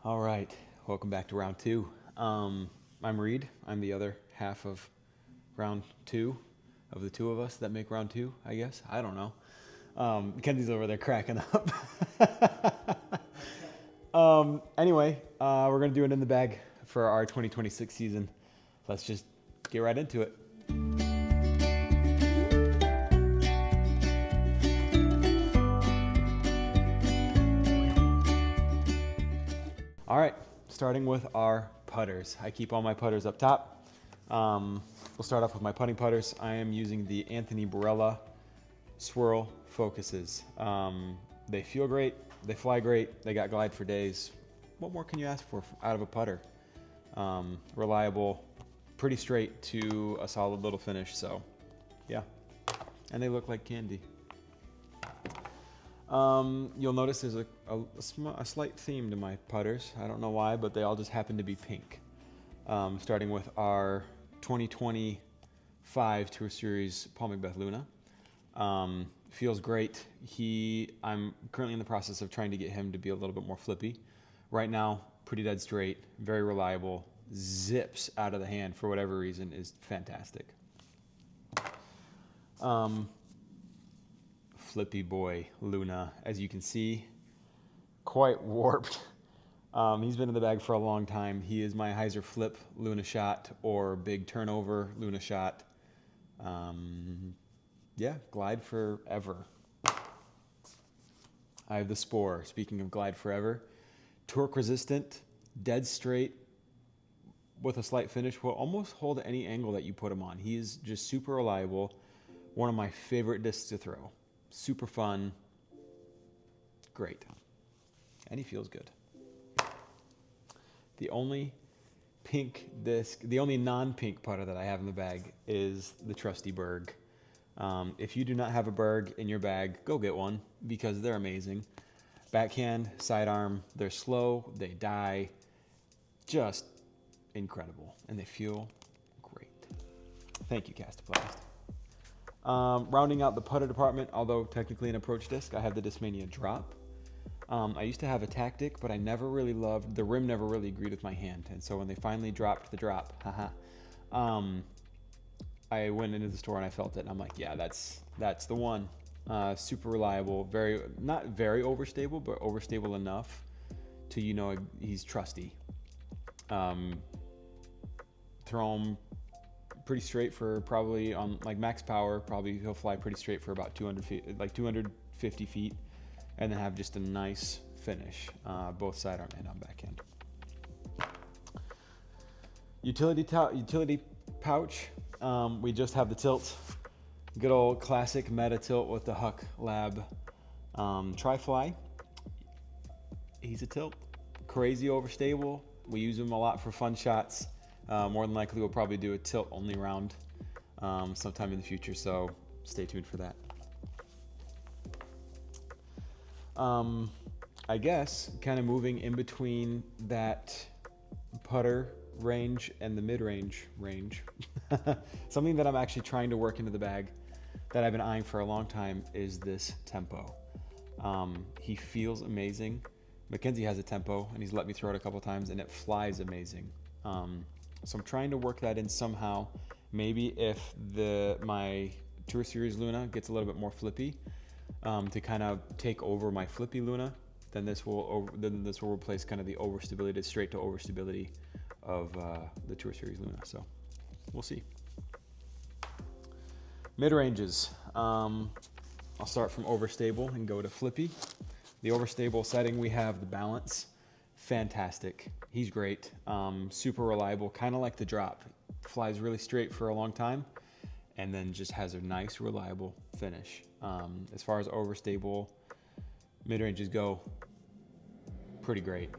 All right, welcome back to round two. I'm Reid. I'm the other half of round two of the two of us that make round two, I guess. I don't know. Kenzie's over there cracking up. Anyway, we're going to do it in the bag for our 2026 season. Let's just get right into it. All right, starting with our putters. I keep all my putters up top. We'll start off with my putting putters. I am using the Anthony Barella Swirl Focuses. They feel great, they fly great, they got glide for days. What more can you ask for out of a putter? Reliable, pretty straight to a solid little finish, so yeah. And they look like candy. You'll notice there's a slight theme to my putters. I don't know why, but they all just happen to be pink. Starting with our 2025 Tour Series Paul McBeth Luna. Feels great. I'm currently in the process of trying to get him to be a little bit more flippy. Right now, pretty dead straight, very reliable, zips out of the hand for whatever reason, is fantastic. Flippy boy Luna, as you can see, quite warped. He's been in the bag for a long time. He is my hyzer flip Luna shot or big turnover Luna shot. Yeah, glide forever. I have the Spore. Speaking of glide forever, torque resistant, dead straight with a slight finish, will almost hold any angle that you put him on. He is just super reliable. One of my favorite discs to throw. Super fun, great, and he feels good. The only pink disc, the only non-pink putter that I have in the bag is the trusty Berg. If you do not have a Berg in your bag, go get one because they're amazing. Backhand, sidearm, they're slow, they die, just incredible, and they feel great. Thank you, Castoplast. Rounding out the putter department, although technically an approach disc, I have the Discmania Drop. I used to have a Tactic, but I never really loved, the rim never really agreed with my hand. And so when they finally dropped the Drop, I went into the store and I felt it. And I'm like, yeah, that's the one. Super reliable, not very overstable, but overstable enough to, he's trusty. Throw him pretty straight for probably on like max power, probably he'll fly pretty straight for about 200 feet, like 250 feet, and then have just a nice finish, both sidearm and on backhand. Utility pouch, we just have the tilt, good old classic meta tilt with the Huck Lab Tri-Fly. He's a tilt, crazy overstable. We use him a lot for fun shots. More than likely, we'll probably do a tilt-only round sometime in the future, so stay tuned for that. I guess kind of moving in between that putter range and the mid-range range. Something that I'm actually trying to work into the bag that I've been eyeing for a long time is this Tempo. He feels amazing. Mackenzie has a Tempo, and he's let me throw it a couple times, and it flies amazing. So I'm trying to work that in somehow. Maybe if my Tour Series Luna gets a little bit more flippy, to kind of take over my flippy Luna, then this will replace kind of the overstability, straight to overstability of the Tour Series Luna. So we'll see. Mid ranges. I'll start from overstable and go to flippy. The overstable setting, we have the Balance. Fantastic. He's great. Super reliable, kind of like the Drop. Flies really straight for a long time and then just has a nice, reliable finish. As far as overstable mid-ranges go, pretty great.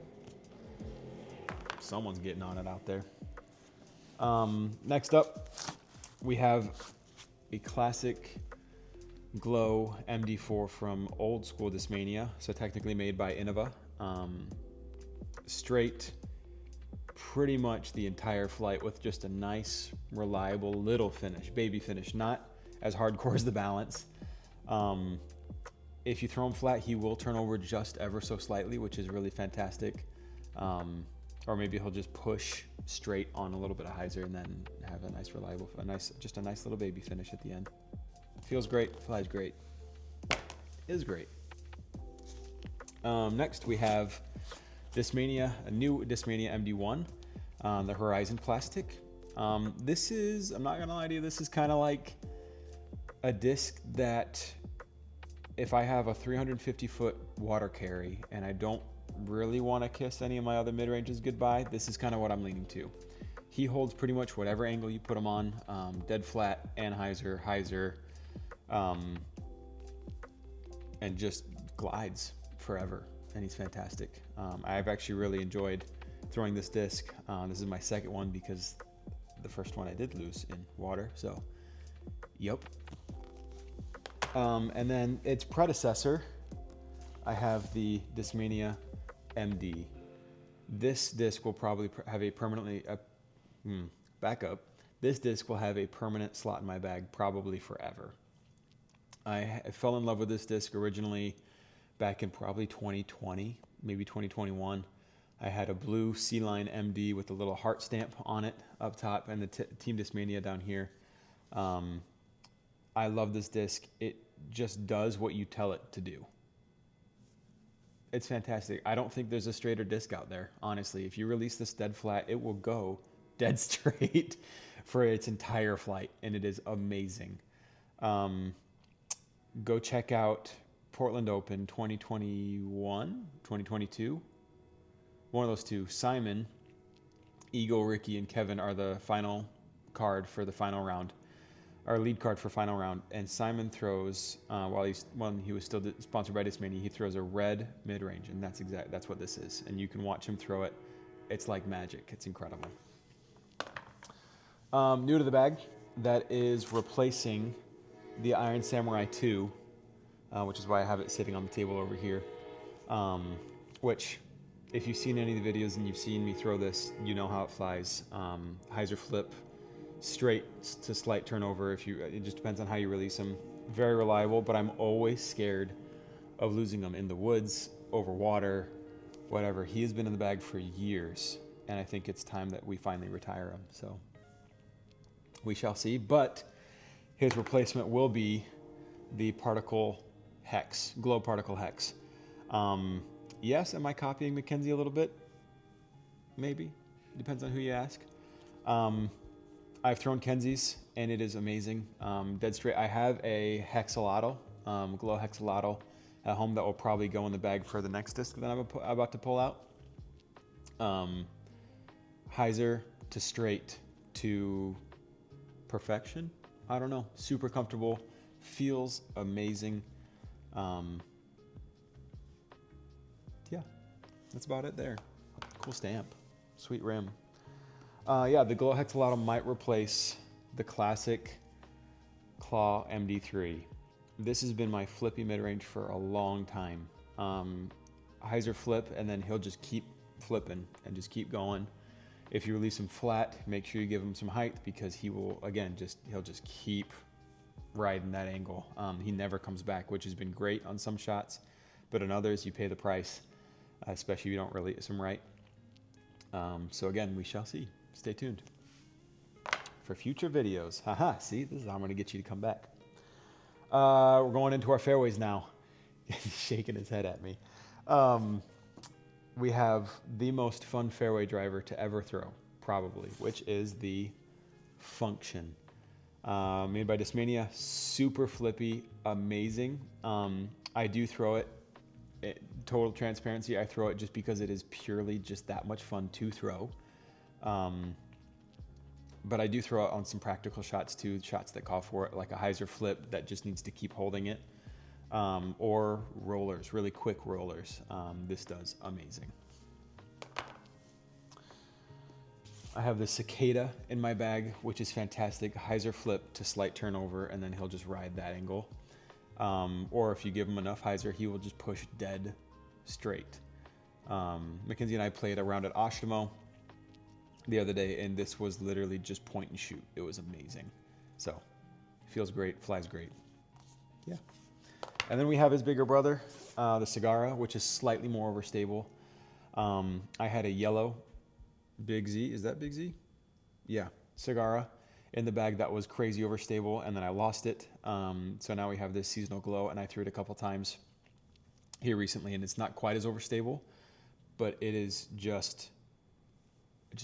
Someone's getting on it out there. Next up, we have a classic Glow MD4 from old school Discmania, so technically made by Innova. Straight pretty much the entire flight with just a nice, reliable little finish, baby finish, not as hardcore as the Balance. If you throw him flat, he will turn over just ever so slightly, which is really fantastic. Or maybe he'll just push straight on a little bit of hyzer and then have a nice reliable, just a nice little baby finish at the end. Feels great, flies great, is great. Next we have Discmania, a new Discmania MD1, the Horizon plastic. This is, I'm not gonna lie to you, this is kind of like a disc that if I have a 350-foot water carry and I don't really want to kiss any of my other mid-ranges goodbye, this is kind of what I'm leaning to. He holds pretty much whatever angle you put him on, dead flat, and hyzer, and just glides forever, and he's fantastic. I've actually really enjoyed throwing this disc. This is my second one because the first one I did lose in water, so yep. And then its predecessor, I have the Discmania MD. This disc will probably have a permanently, back up. This disc will have a permanent slot in my bag probably forever. I fell in love with this disc originally back in probably 2020, maybe 2021. I had a blue C-Line MD with a little heart stamp on it up top and the Team Discmania down here. I love this disc. It just does what you tell it to do. It's fantastic. I don't think there's a straighter disc out there, honestly. If you release this dead flat, it will go dead straight for its entire flight, and it is amazing. Go check out Portland Open 2021, 2022. One of those two. Simon, Eagle, Ricky, and Kevin are the final card for the final round. Our lead card for final round, and Simon throws when he was still sponsored by Discmania, he throws a red mid-range, and that's what this is. And you can watch him throw it. It's like magic. It's incredible. New to the bag, that is replacing the Iron Samurai 2, which is why I have it sitting on the table over here. Which, if you've seen any of the videos and you've seen me throw this, you know how it flies. Hyzer flip, straight to slight turnover. It just depends on how you release them. Very reliable, but I'm always scared of losing them in the woods, over water, whatever. He has been in the bag for years, and I think it's time that we finally retire him. So we shall see. But his replacement will be the particle hex, glow particle hex. Yes, am I copying Mackenzie a little bit? Maybe. Depends on who you ask. I've thrown Kenzie's, and it is amazing. Dead straight. I have a hexalotl, glow hexalotl at home that will probably go in the bag for the next disc that I'm about to pull out. Hyzer to straight to perfection. I don't know. Super comfortable. Feels amazing. Yeah, that's about it there. Cool stamp. Sweet rim. Yeah, the glow hexalotl might replace the classic Claw MD3. This has been my flippy mid-range for a long time. Hyzer flip, and then he'll just keep flipping and just keep going. If you release him flat, make sure you give him some height, because he will, again, he'll just keep riding that angle. He never comes back, which has been great on some shots, but on others, you pay the price, especially if you don't release him right. So again, we shall see. Stay tuned for future videos. Haha, see, this is how I'm gonna get you to come back. We're going into our fairways now. He's shaking his head at me. We have the most fun fairway driver to ever throw, probably, which is the Function. Made by Discmania, super flippy, amazing. I do throw it, total transparency, I throw it just because it is purely just that much fun to throw. But I do throw it on some practical shots too, shots that call for it, like a hyzer flip that just needs to keep holding it, or rollers, really quick rollers. This does amazing. I have the Cicada in my bag, which is fantastic. Hyzer flip to slight turnover, and then he'll just ride that angle. Or if you give him enough hyzer, he will just push dead straight. Mackenzie and I played around at Oshtemo the other day, and this was literally just point and shoot. It was amazing. So, feels great, flies great. Yeah. And then we have his bigger brother, the Sagara, which is slightly more overstable. I had a yellow Big Z. Is that Big Z? Yeah, Sagara in the bag that was crazy overstable, and then I lost it. So now we have this seasonal glow, and I threw it a couple times here recently, and it's not quite as overstable, but it just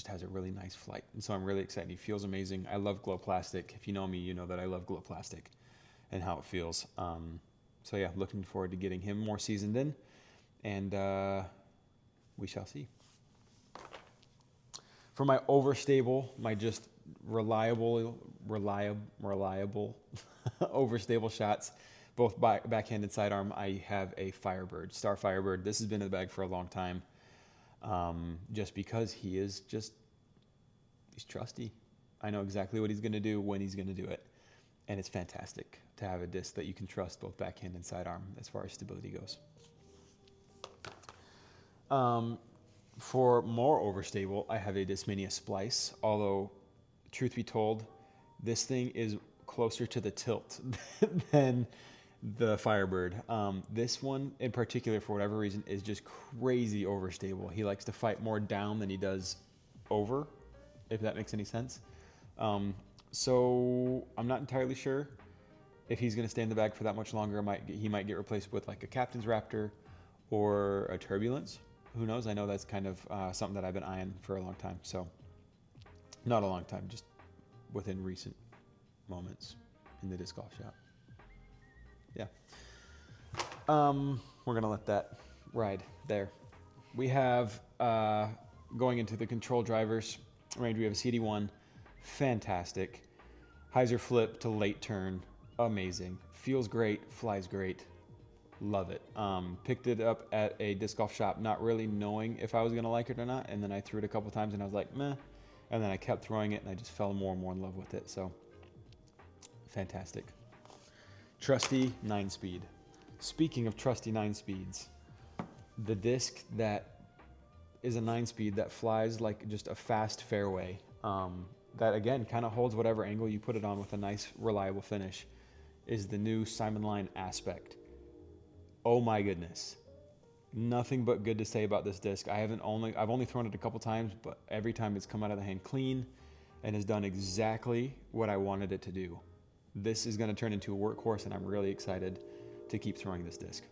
has a really nice flight. And so I'm really excited. He feels amazing. I love glow plastic. If you know me, you know that I love glow plastic and how it feels. So yeah, looking forward to getting him more seasoned in, and we shall see. For my overstable, my just reliable overstable shots, both backhand and sidearm, I have a Firebird, Star Firebird. This has been in the bag for a long time, just because he's trusty. I know exactly what he's going to do when he's going to do it, and it's fantastic to have a disc that you can trust both backhand and sidearm as far as stability goes. For more overstable, I have a Discmania Splice, although, truth be told, this thing is closer to the tilt than the Firebird. This one in particular, for whatever reason, is just crazy overstable. He likes to fight more down than he does over, if that makes any sense. So I'm not entirely sure if he's going to stay in the bag for that much longer. He might get replaced with like a Captain's Raptor or a Turbulence. Who knows? I know that's kind of something that I've been eyeing for a long time. So not a long time, just within recent moments in the disc golf shop. Yeah. We're going to let that ride there. We have, going into the control drivers range, we have a CD1. Fantastic. Hyzer flip to late turn. Amazing. Feels great. Flies great. Love it. Picked it up at a disc golf shop, not really knowing if I was going to like it or not. And then I threw it a couple times and I was like, meh. And then I kept throwing it and I just fell more and more in love with it. So fantastic. Trusty 9-speed. Speaking of trusty 9-speeds, the disc that is a 9-speed that flies like just a fast fairway, that again kind of holds whatever angle you put it on with a nice reliable finish, is the new Simon Line Aspect. Oh my goodness. Nothing but good to say about this disc. I've only thrown it a couple times, but every time it's come out of the hand clean and has done exactly what I wanted it to do. This is going to turn into a workhorse, and I'm really excited to keep throwing this disc.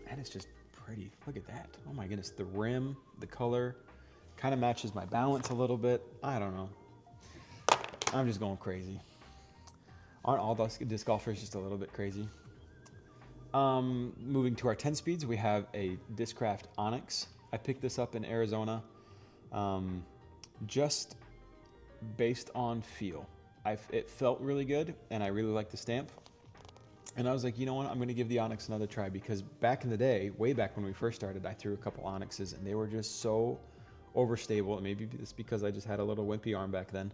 And it's just pretty. Look at that. Oh my goodness. The rim, the color, kind of matches my balance a little bit. I don't know. I'm just going crazy. Aren't all disc golfers just a little bit crazy? Moving to our 10 speeds, we have a Discraft Onyx. I picked this up in Arizona, just based on feel. It felt really good, and I really liked the stamp. And I was like, you know what? I'm going to give the Onyx another try, because back in the day, way back when we first started, I threw a couple Onyxes, and they were just so overstable. And maybe it's because I just had a little wimpy arm back then,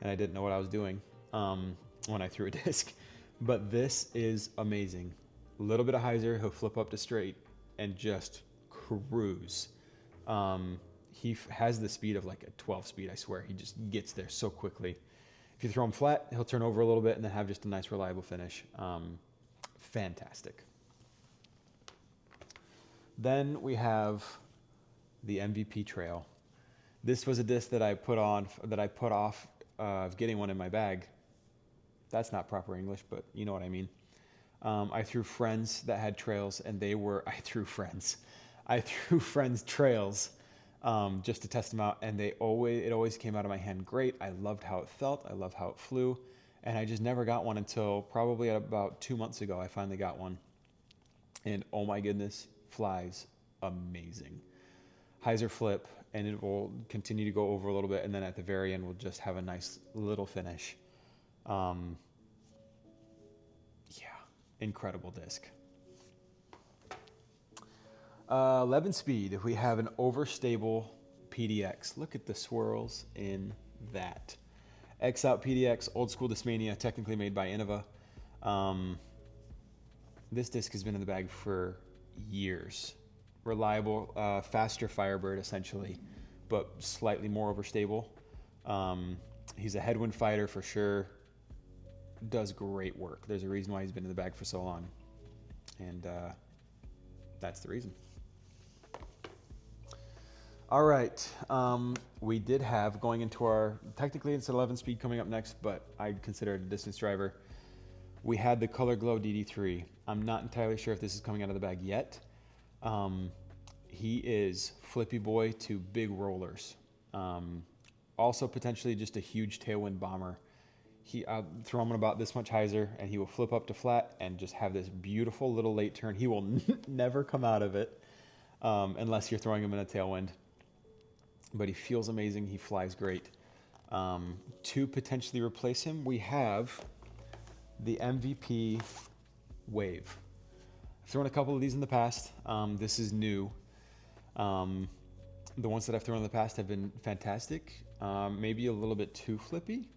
and I didn't know what I was doing when I threw a disc. But this is amazing. A little bit of hyzer, he'll flip up to straight and just cruise. He has the speed of like a 12 speed, I swear. He just gets there so quickly. If you throw him flat, he'll turn over a little bit and then have just a nice reliable finish. Fantastic. Then we have the MVP Trail. This was a disc that I put off getting one in my bag. That's not proper English, but you know what I mean. I threw friends that had trails, and I threw friends trails just to test them out, and it always came out of my hand great. I loved how it felt. I loved how it flew, and I just never got one until probably about 2 months ago. I finally got one, and oh my goodness, flies amazing. Hyzer flip, and it will continue to go over a little bit, and then at the very end, we'll just have a nice little finish. Incredible disc. 11 speed, we have an overstable PDX. Look at the swirls in that. X-Out PDX, old school Discmania, technically made by Innova. This disc has been in the bag for years. Reliable, faster Firebird essentially, but slightly more overstable. He's a headwind fighter for sure. Does great work. There's a reason why he's been in the bag for so long, and that's the reason. All right. We did have, going into our, technically it's 11 speed coming up next, but I consider it a distance driver. We had the Color Glow DD3. I'm not entirely sure if this is coming out of the bag yet. He is flippy boy to big rollers. Also potentially just a huge tailwind bomber. I'll throw him about this much hyzer and he will flip up to flat and just have this beautiful little late turn. He will never come out of it unless you're throwing him in a tailwind. But he feels amazing. He flies great. To potentially replace him, we have the MVP Wave. I've thrown a couple of these in the past. This is new. The ones that I've thrown in the past have been fantastic. Maybe a little bit too flippy,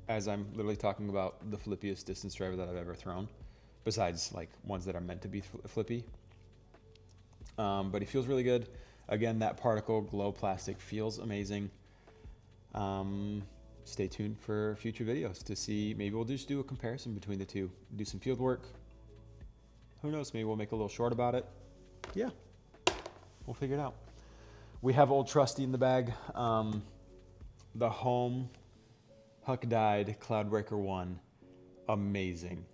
as I'm literally talking about the flippiest distance driver that I've ever thrown, besides like ones that are meant to be flippy. But he feels really good. Again, that particle glow plastic feels amazing. Stay tuned for future videos to see. Maybe we'll just do a comparison between the two. Do some field work. Who knows? Maybe we'll make a little short about it. Yeah, we'll figure it out. We have Old Trusty in the bag. The Home Huck Dyed Cloudbreaker 1. Amazing.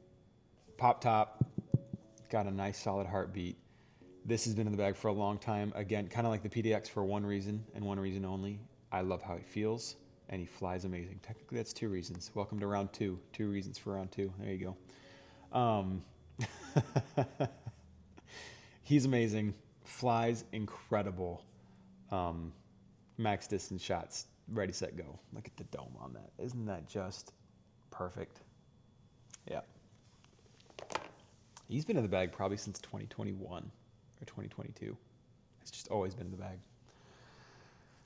Pop top. Got a nice solid heartbeat. This has been in the bag for a long time. Again, kind of like the PDX for one reason and one reason only. I love how he feels and he flies amazing. Technically, that's 2 reasons. Welcome to round 2. 2 reasons for round 2. There you go. He's amazing. Flies incredible. Max distance shots. Ready, set, go. Look at the dome on that. Isn't that just perfect? Yeah. He's been in the bag probably since 2021. Or 2022. It's just always been in the bag.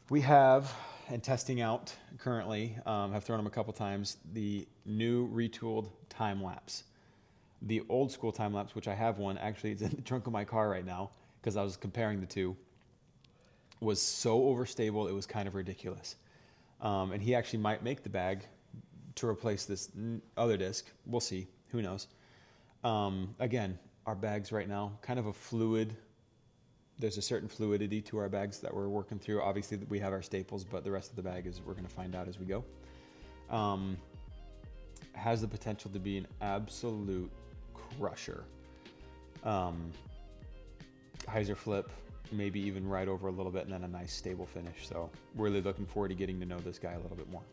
We have, and testing out currently, have thrown them a couple times, the new retooled time lapse. The old school time lapse, which I have one, actually it's in the trunk of my car right now because I was comparing the two, was so overstable it was kind of ridiculous. And he actually might make the bag to replace this other disc. We'll see. Who knows? Again, our bags right now, kind of a fluid. There's a certain fluidity to our bags that we're working through. Obviously, we have our staples, but the rest of the bag is we're going to find out as we go. Has the potential to be an absolute crusher. Hyzer flip, maybe even right over a little bit, and then a nice stable finish. So really looking forward to getting to know this guy a little bit more.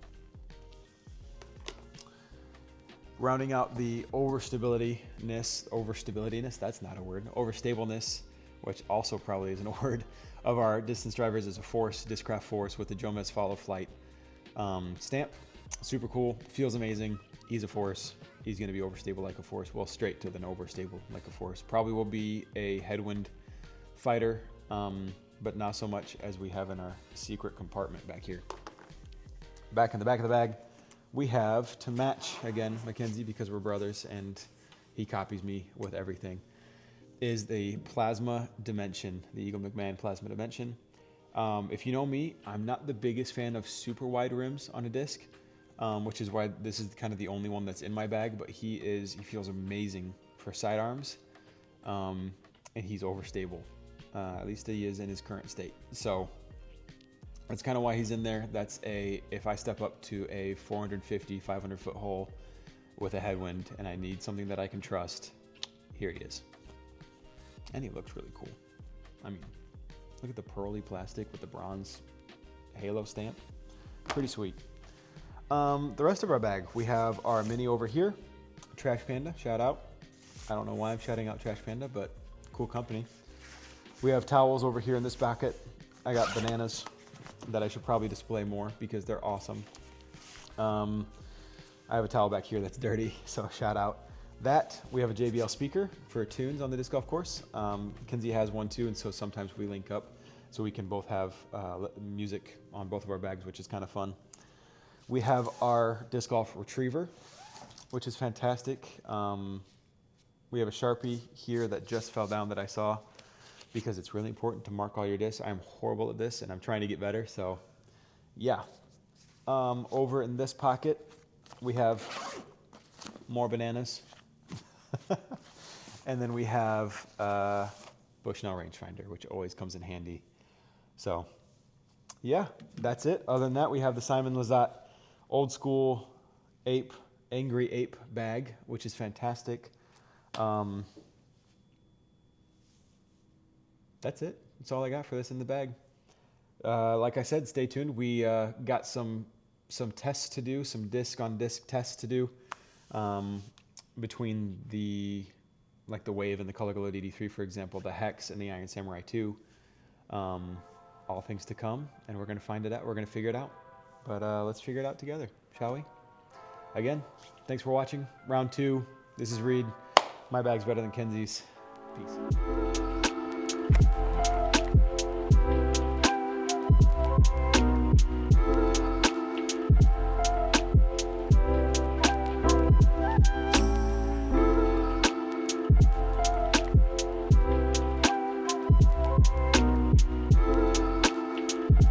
Rounding out the overstabilityness, that's not a word, overstableness, which also probably isn't a word, of our distance drivers is a Force, Discraft Force with the Jomez Follow Flight stamp. Super cool, feels amazing. He's a Force. He's going to be overstable like a Force. Well, straight to the overstable like a Force. Probably will be a headwind fighter, but not so much as we have in our secret compartment back here. Back in the back of the bag, we have, to match, again, Mackenzie, because we're brothers and he copies me with everything, is the Plasma Dimension, the Eagle McMahon Plasma Dimension. If you know me, I'm not the biggest fan of super wide rims on a disc, which is why this is kind of the only one that's in my bag, but he feels amazing for sidearms, and he's overstable. At least he is in his current state. So that's kind of why he's in there. If I step up to a 450, 500 foot hole with a headwind and I need something that I can trust, here he is. And he looks really cool. I mean, look at the pearly plastic with the bronze halo stamp. Pretty sweet. The rest of our bag, we have our mini over here. Trash Panda, shout out. I don't know why I'm shouting out Trash Panda, but cool company. We have towels over here in this bucket. I got bananas that I should probably display more because they're awesome. I have a towel back here that's dirty, so shout out. We have a JBL speaker for tunes on the disc golf course. Kinsey has one too, and so sometimes we link up so we can both have music on both of our bags, which is kind of fun. We have our disc golf retriever, which is fantastic. We have a Sharpie here that just fell down that I saw because it's really important to mark all your discs. I'm horrible at this and I'm trying to get better, so yeah. Over in this pocket, we have more bananas. And then we have Bushnell rangefinder, which always comes in handy. So yeah, that's it. Other than that, we have the Simon Lizotte old school ape, angry ape bag, which is fantastic. That's it. That's all I got for this in the bag. Like I said, stay tuned. We got some tests to do, some disc on disc tests to do between the Wave and the Color Glow DD3, for example, the Hex and the Iron Samurai 2. All things to come, and we're going to find it out. We're going to figure it out. But let's figure it out together, shall we? Again, thanks for watching. Round 2. This is Reid. My bag's better than Kenzie's. Peace.